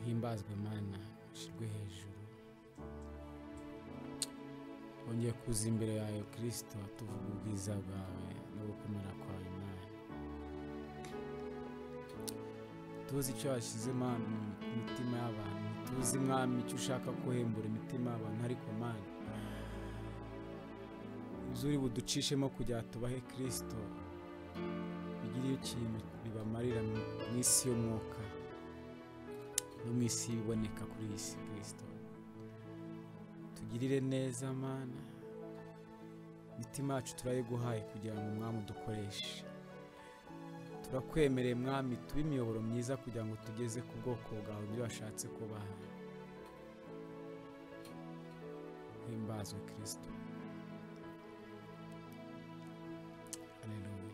himbazwe Mana ushirwe hejuru wongeye kuza imbere yawe Kristo tuvuga ubwiza bwawe no gukomera kwawe Mana tuzi icyo washyize Mana mu mitima y'abantu tuzi mwami icyo ushaka kuhembura imitima y'abantu ariko Mana uzuri buducishemo kugira tubahe Kristo bigiriye ikintu bibamarira mu isi y'umwuka no mu isi iboneka kuri iyi si Kristo tugirire neza Mana imitima yacu turayiguhaye kugira ngo mwami udukoreshe turakwemereye mwami tube imiyoboro myiza kugira ngo tugeze ku bwoko bwawe ibyo washatse kubaha himbazwe Kristo. Haleluya.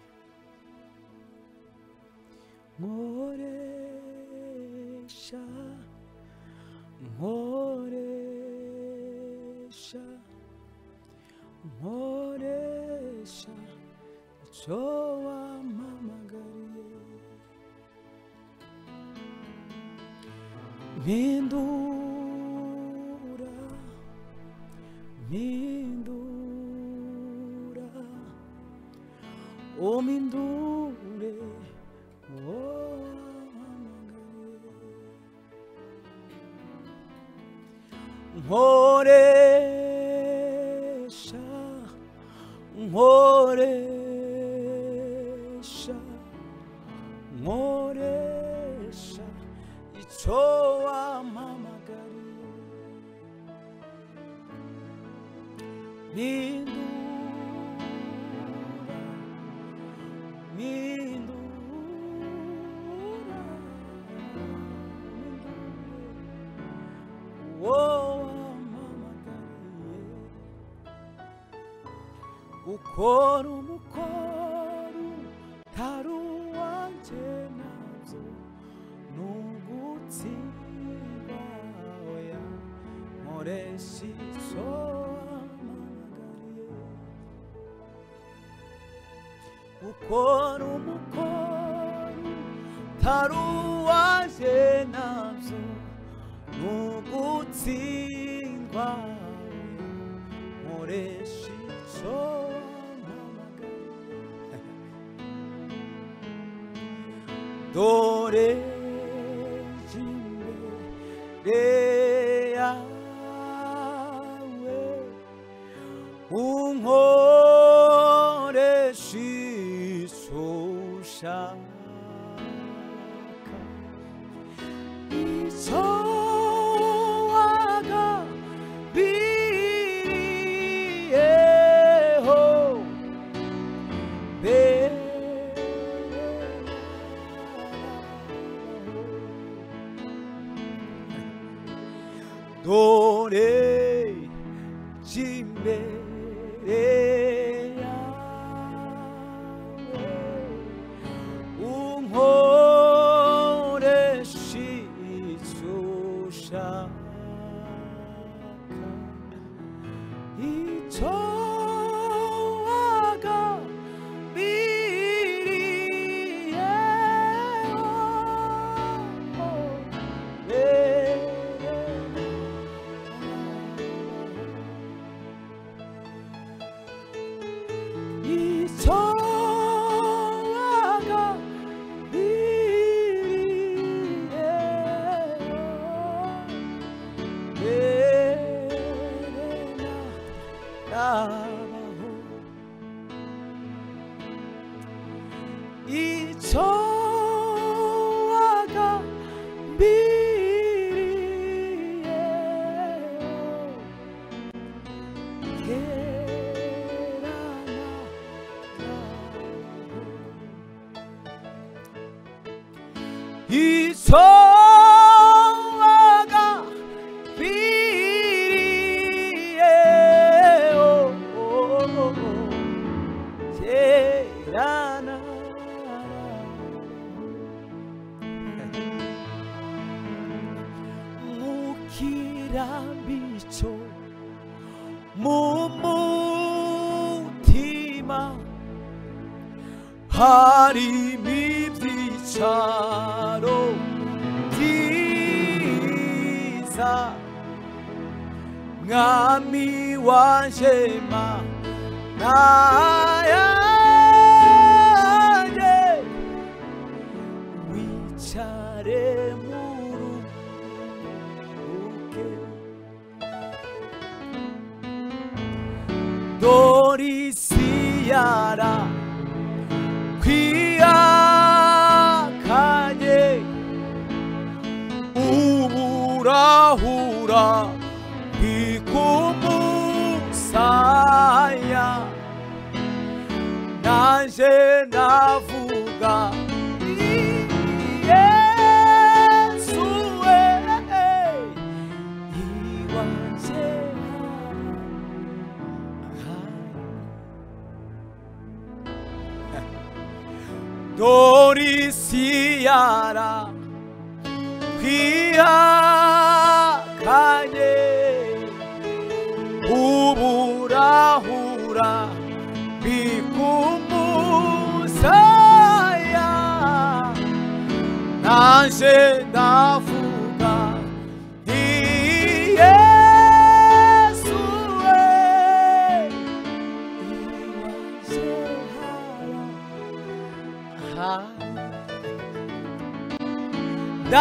Nkoresha icyo wampamagariye mpindura umpindure nkoresha icyo wampamagariye ukora umukoro utari uwanjye nabyo n'ugutsinda oya nkoresha icyo wampamagariye ukora umukoro utari uwanjye nabyo n'ugutsindwa nkoresha icyo dore imbere yawe unkoresha icyo ushaka icyo wagambiriyeho dore imbere yawe unkoresha icyo ushaka icyo mukirambicyo mu mutima harimo ibyicaro byinshi neza mwami wanje mana yanjye wicare muruhuke dore isi kwiyakanye uburahura bikumusaya nanje ndavuga Yesu we iwanje dore isi kwiyakanye uburahura bikumusaya nanje ndavuga Yesu we iwanje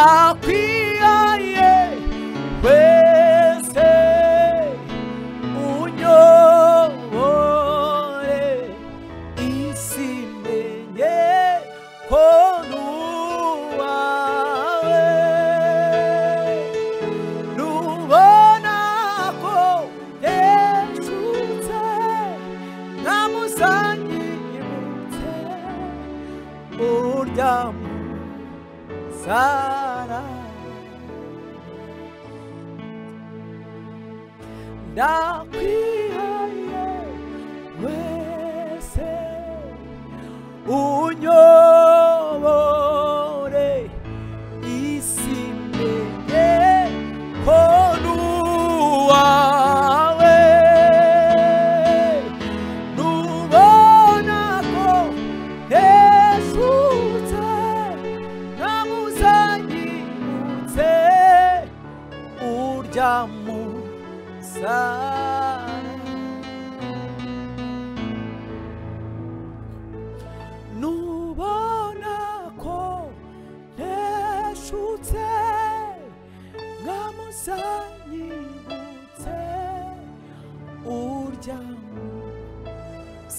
ndakwiye wese unyobore isi menye ko nuwawe nubona ko yeshutse nkamuzanyibutse urya Sara ndakwiye wese unyobore isi menye ko nuwawe nubona ko yeshutse nkamuzanyibutse urya Sara nubona ko yeshutse nkamuzanyibutse urya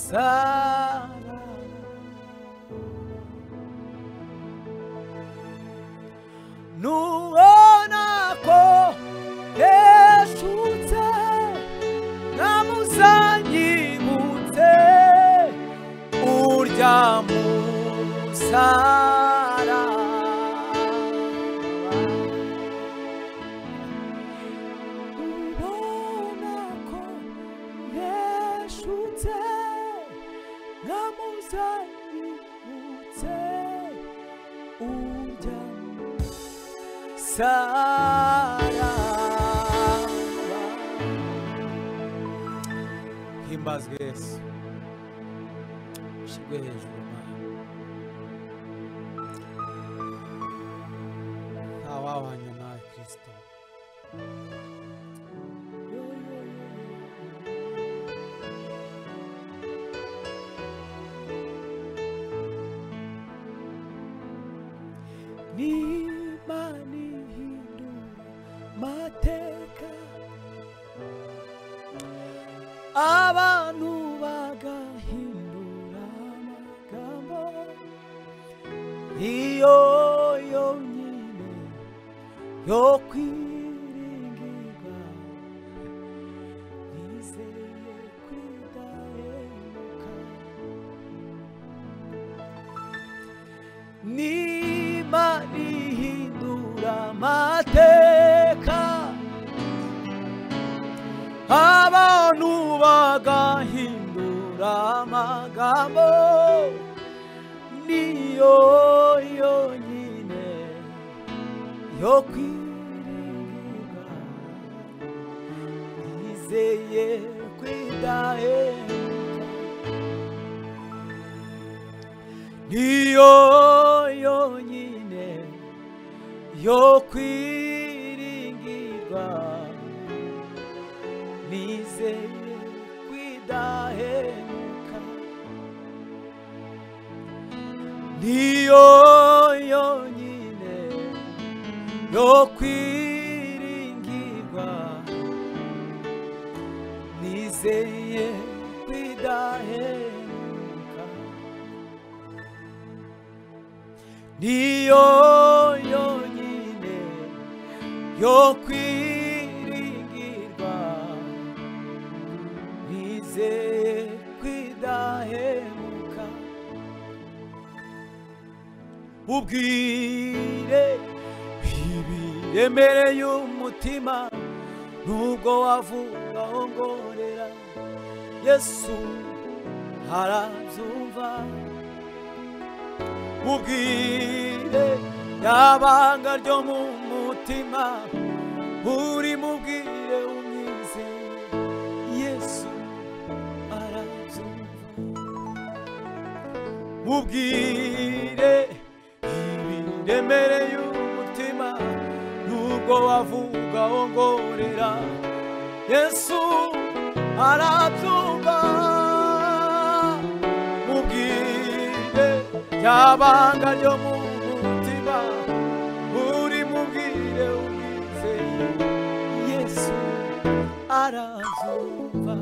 Sara nubona ko yeshutse nkamuzanyibutse urya Sara nubona ko yeshutse nkamuzanyibutse urya Sara himbazwe Yesu shigwe hejuru ntawahwanya nawe Kristo n'Imana ihindura amateka abantu bagahindura amagambo iyo yonyine yo kwiringirwa nizeye kwidahemuka n'Imana ihindura amateka abantu bagahindura amagambo niyo yonyine yo kwiringirwa nizeye kwidahemuka niyo yonyine yo kwiringirwa kwiringirwa nizeye kwidahemuka niyo yonyine yo kwiringirwa nizeye kwidahemuka niyo yonyine yo kwiringirwa nizeye kwidahemuka ubwire ibiremereye umutima nubwo wavuga ongorera Yesu arabyumva ubwire yabanga ryo mu mutima uri mubwire umwize Yesu arabyumva mubwire ibiremereye umutima nubwo wavuga ongorera Yesu arabyumva mubwire yabanga ryo mu mutima uri mubwire umwizeye Yesu arabyumva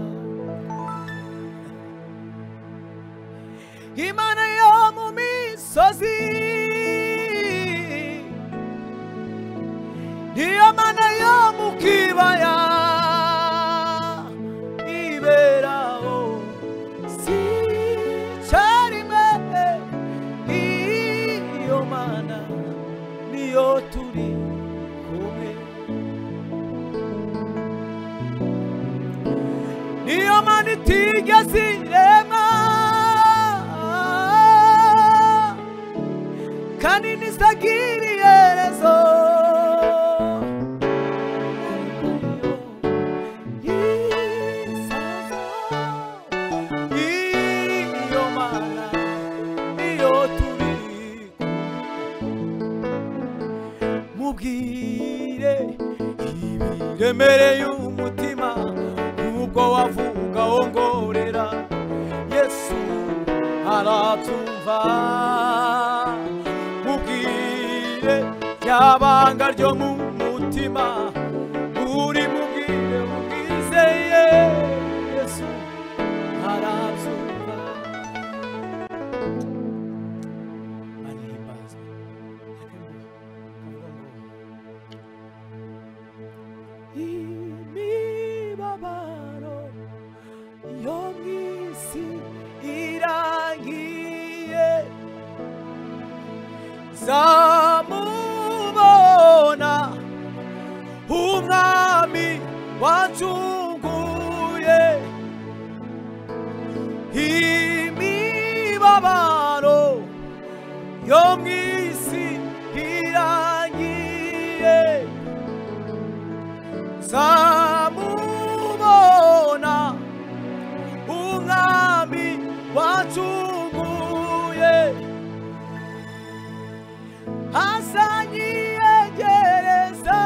Imana yo mu misozi niyo Mana yo mu kibaya iberaho si cyarimwe iyo Mana niyo turi kumwe niyo Mana itigeze irema kandi ntisagira iherezo mubwire ibiremereye umutima nubwo wavuga ongorera Yesu arabyumva mubwire ryabanga ryo mu mutima uri mubwire umwizeye Yesu arabyumva imibabaro yo mwisi irangiye zamubona umwami wacunguye imibabaro yo mwisi irangiye zamubona umwami wacunguye azanyiyegereza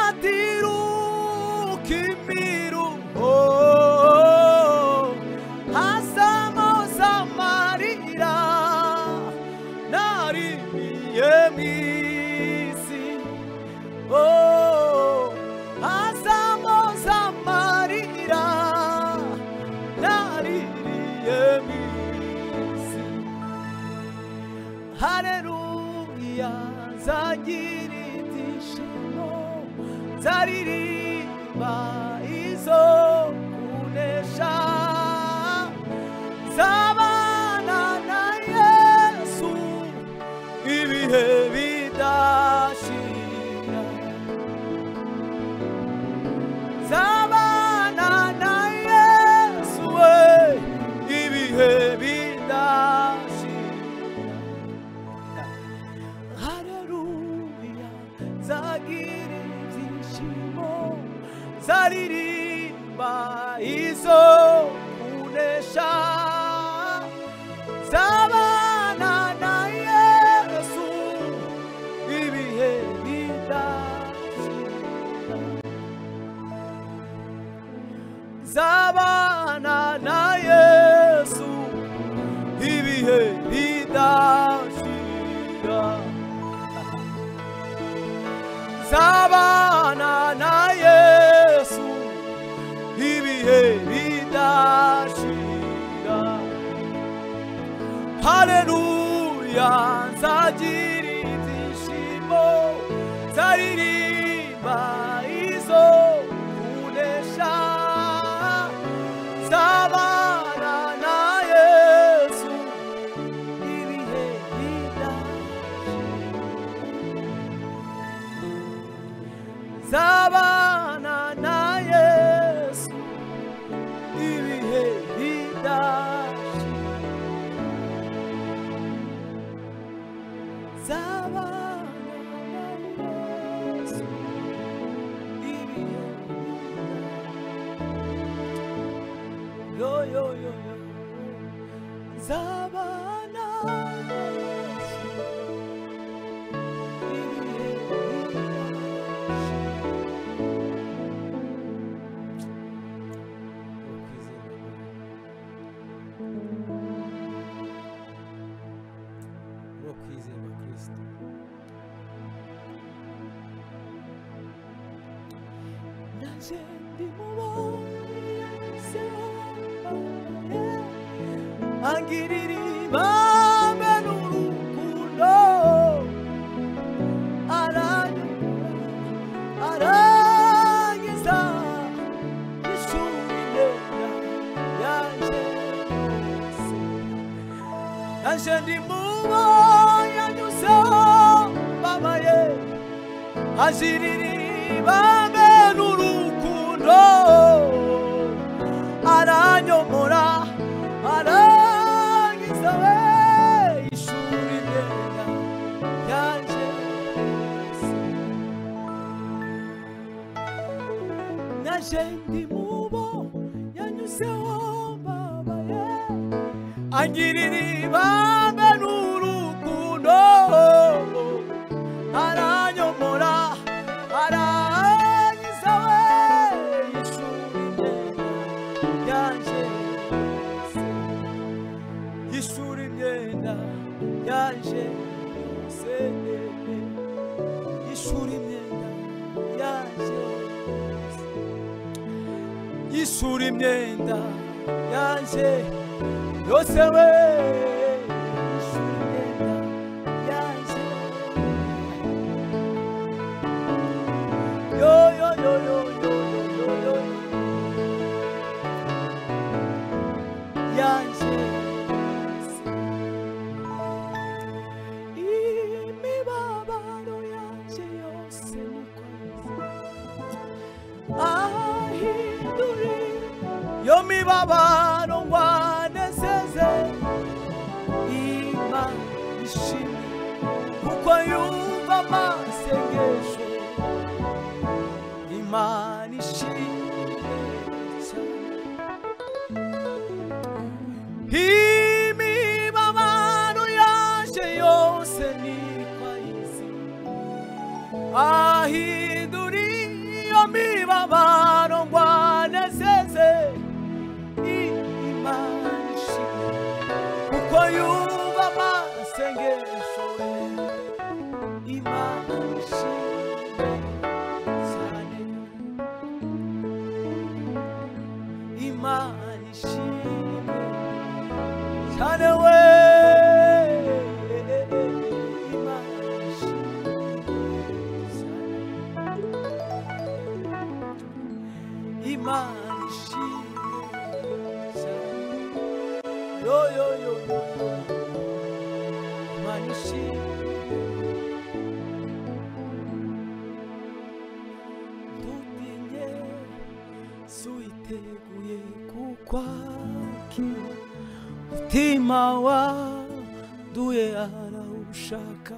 atiruka imiruho azamoza amarira naririye mw'isi azamoza amarira naririye mw'isi haleluya nzagira ibyishimo nzaririmba izo kunesha nzabana na Yesu ibihe bidashira nzabana na Yesu ibihe bidashira haleluya nzagira ibyishimo nzaririmba izo kunesha nzabana na Yesu ibihe bidashira na Yesu ibihe bidashira nzabana na Yesu ibihe bidashira haleluya nzagira ibyishimo nzaririmba izo kunesha nzabana na Yesu ibihe bidashira nzabana na Yesu ibihe bidashira nzabana na Yesu ibihe yo yo yo yo nzabana na Yesu ibihe kwizera Kristo naje ndimubonye angirira ibambe n'urukundo arangiza ishuri neza yaje yose naje ndimubonye anyuzeho mbabaye azirira ibambe n'urukundo aranyomora arangiza we ishuri neza yaje yose naje ndimubo yanyuzeho mbabaye angirira ibambe n'urukundo aranyomora arangiza we ishuri neza yaje yose ishuri neza yaje yose ishuri neza yaje yose ishuri neza yaje yose we ishuri neza yaje yo yo yo yo yo yo yo yaje imibabaro yaje yose ahinduri yo mibabaro ngwanezeze Imana ishimwe kuko yumva amasengesho Imana ishimwe imibabaro yaje yose niko ayizi ahinduri iyo mibabaro ngwanezeze Imana ishimwe kuko yumva amasengesho Imana ishimwe cyane Imana ishimwe cyane we Imana ishimwe cyane Imana ishimwe cyane yo yo yo Imana ishimwe ntutinye suiteguye kukwakira mutima wanduye arawushaka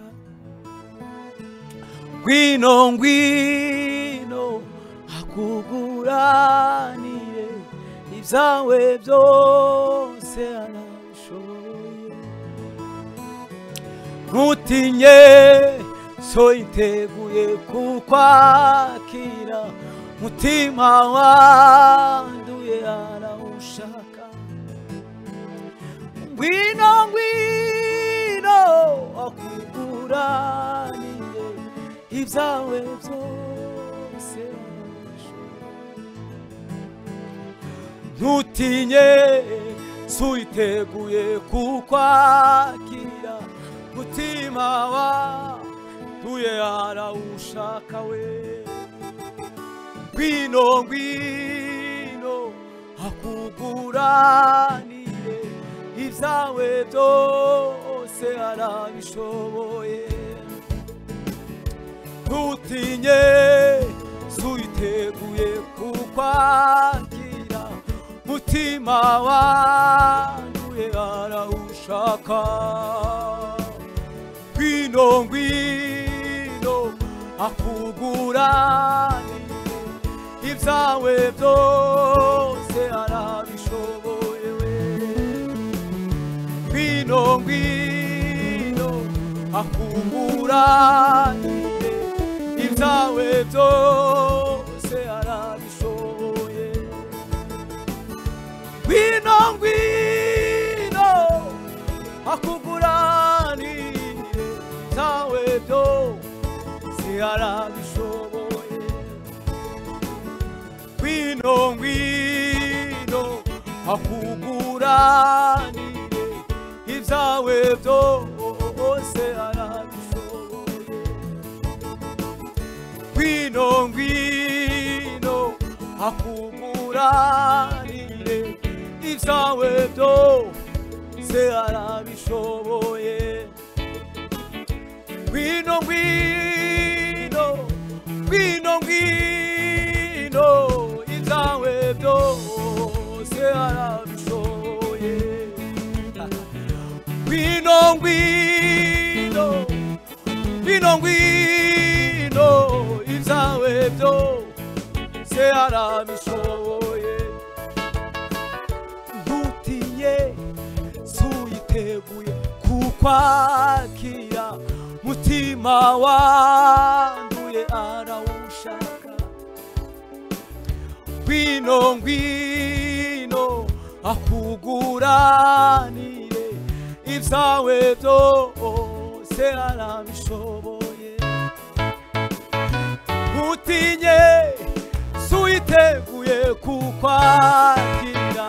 ngwino ngwino akuguranire ibyawe byose arabishoboye ntutinye so yiteguye kukwakira mutima wanduye arawushaka ngwino ngwino akuguranire ibyawe byose ntutinye suiteguye kukwakira mutima wanduye arawushaka we ngwino ngwino akuguranire ibyawe byose arabishoboye ntutinye suiteguye kukwakira mutima wanduye arawushaka ngwino ngwino akuguranire ibyawe byose arabishoboye we ngwino ngwino akuguranire ibyawe byose arabishoboye ngwino ngwino akuguranire ibyawe byose arabishoboye ngwino ngwino akuguranire ibyawe byose arabishoboye ngwino ngwino akuguranire ibyawe byose arabishoboye ngwino ngwino ngwino ngwino ibyawe byose arabishoboye ngwino ngwino ngwino ngwino ibyawe byose arabishoboye ntutinye suyiteguye kukwakira mutima wanduye arawushaka ngwino ngwino akuguranire ibyawe byose arabishoboye ntutinye suyiteguye kukwakira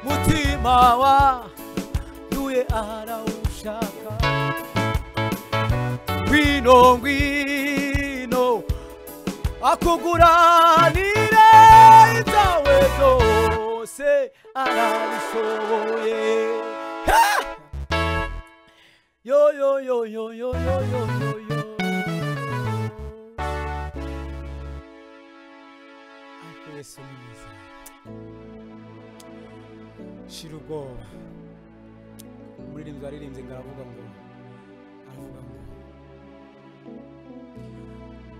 mutima wanduye arawushaka ngwino ngwino akuguranire ibyawe byose arabishoboye yo yo yo yo yo yo yo yo Yesu ni mwiza shira ubwoba umuririmbyi waririmbye ngo aravuga ngo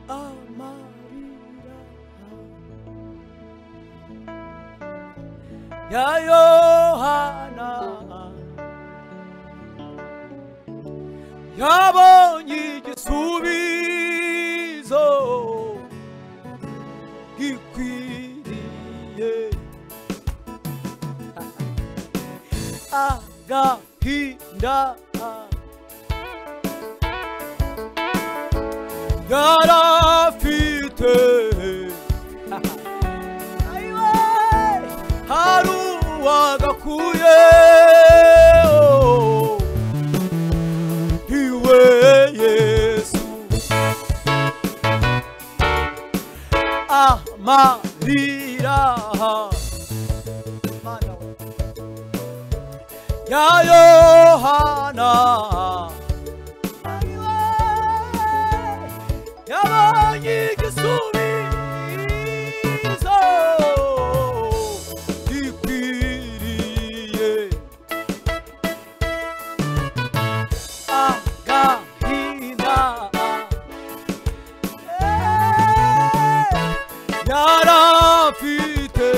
amarira ya Yohana yabonye igisubizo gikwiriye agahinda yarafite hari uwagakuye iwe Yesu amarira ya Yohana yabonye igisubizo gikwiriye agahinda yarafite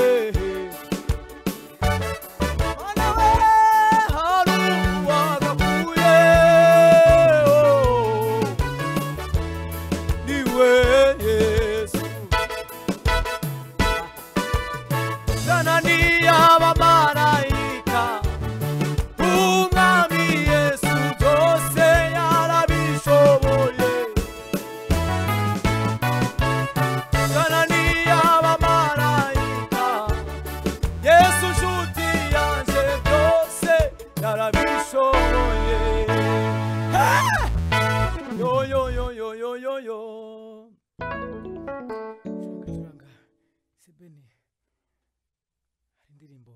indirimbo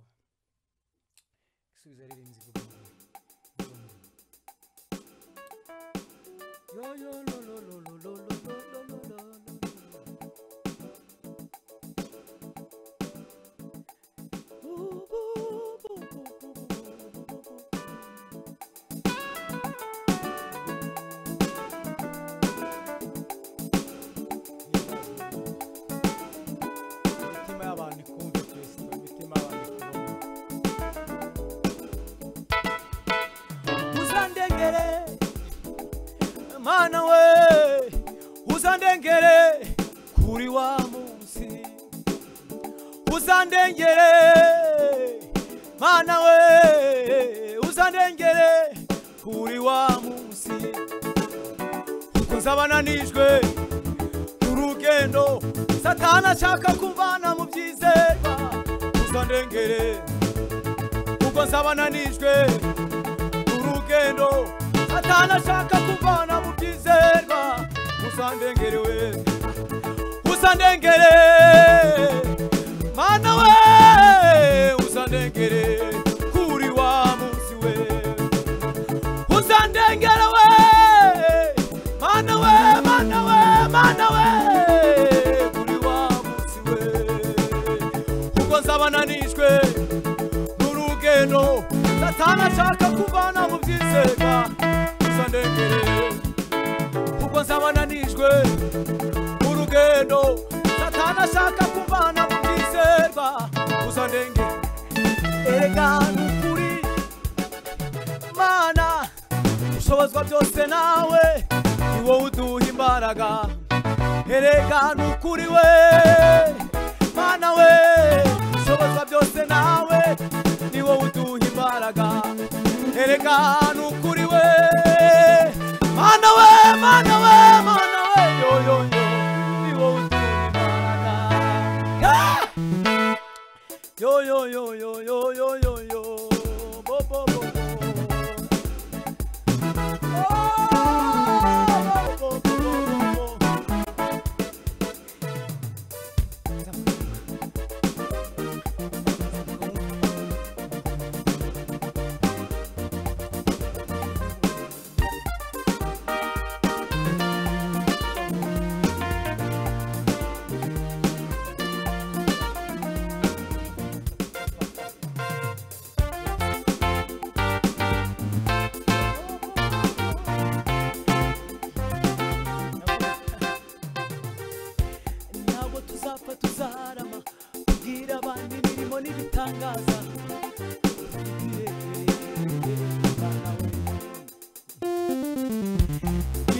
isubiza riri nzigo yo yo lo lo lo lo lo lo lo lo Mana we uzandengere kuri wa munsi uzandengere Mana we uzandengere kuri wa munsi kuko nzabananijwe urugendo Satana ashaka kuvana mu byizerwa uzandengere kuko nzabananijwe urugendo Satana ashaka kuvana mu byizerwa uzandengere we uzandengere Mana we uzandengere kuri wa munsi we uzandengere we Mana we Mana we Mana we kuri wa munsi we kuko nzabananijwe n'urugendo Satana ashaka kuvana mu byizerwa kuko nzabananijwe urugendo Satana ashaka kuvana mu byizerwa uzandengere erega nukuri Mana ushobozwa byose nawe ni wowe uduha imbaraga erega nukuri we Mana we ushobozwa byose nawe ni wowe uduha imbaraga erega nukuri we Mana we Mana we Mana we yo yo yo ni wowe uduha imbaraga yo yo yo yo yo yo yo yo bo bo bo tuzarama kugira abandi imirimo n'ibitangaza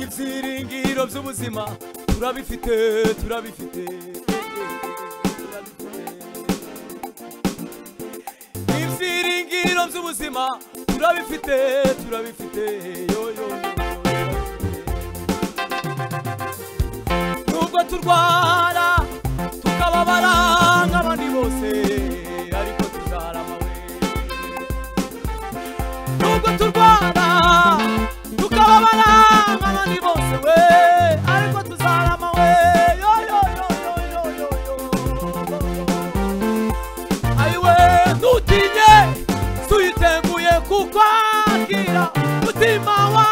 ibyiringiro by'ubuzima turabifite ibyiringiro by'ubuzima turabifite yo yo nubwo turwara tukababara nk'abandi bose ariko tuzarama we nubwo turwara tukababara nk'abandi bose we ariko tuzarama we yo yo yo yo yo yo ayiwe ntutinye tuyiteguye kukwakira mutima wa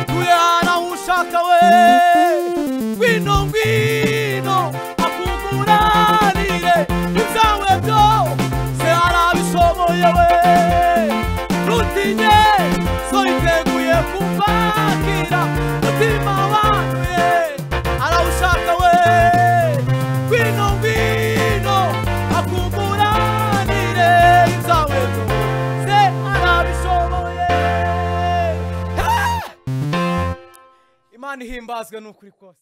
tuyara ushaka we ngwino ngwino akuguranire ibyawe byose arabishoboye we ntutinye tuyiteguye kukwakira mutima wawe arawushaka we ngwino ngwino akuguranire ibyawe byose arabishoboye Imana ihimbazwe n'ukuri kose